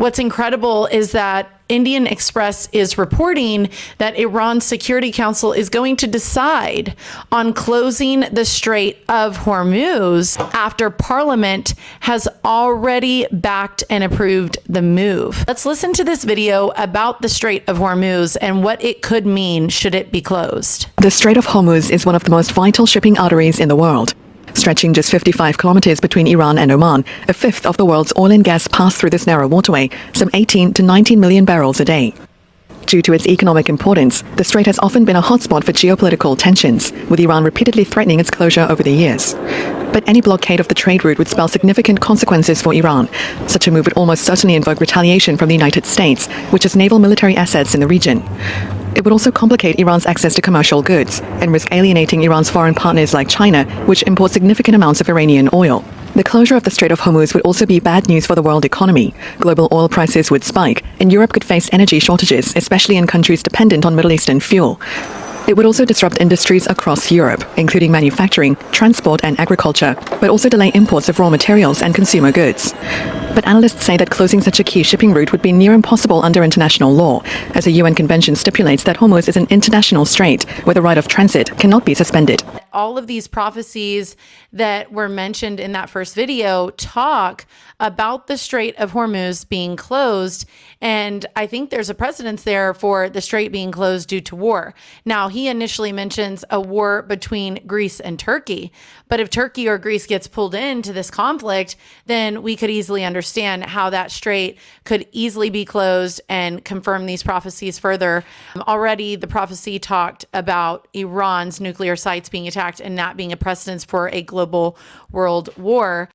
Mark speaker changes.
Speaker 1: What's incredible is that Indian Express is reporting that Iran's Security Council is going to decide on closing the Strait of Hormuz after Parliament has already backed and approved the move. Let's listen to this video about the Strait of Hormuz and what it could mean should it be closed.
Speaker 2: The Strait of Hormuz is one of the most vital shipping arteries in the world. Stretching just 55 kilometers between Iran and Oman, a fifth of the world's oil and gas pass through this narrow waterway, some 18 to 19 million barrels a day. Due to its economic importance, the strait has often been a hotspot for geopolitical tensions, with Iran repeatedly threatening its closure over the years. But any blockade of the trade route would spell significant consequences for Iran. Such a move would almost certainly invoke retaliation from the United States, which has naval military assets in the region. It would also complicate Iran's access to commercial goods and risk alienating Iran's foreign partners like China, which import significant amounts of Iranian oil. The closure of the Strait of Hormuz would also be bad news for the world economy. Global oil prices would spike, and Europe could face energy shortages, especially in countries dependent on Middle Eastern fuel. It would also disrupt industries across Europe, including manufacturing, transport, and agriculture, but also delay imports of raw materials and consumer goods. But analysts say that closing such a key shipping route would be near impossible under international law, as a UN convention stipulates that Hormuz is an international strait where the right of transit cannot be suspended.
Speaker 1: All of these prophecies that were mentioned in that first video talk about the Strait of Hormuz being closed, and I think there's a precedence there for the strait being closed due to war. Now, he initially mentions a war between Greece and Turkey, but if Turkey or Greece gets pulled into this conflict, then we could easily understand how that strait could easily be closed and confirm these prophecies further. Already, the prophecy talked about Iran's nuclear sites being attacked and that being a precedence for a global world war.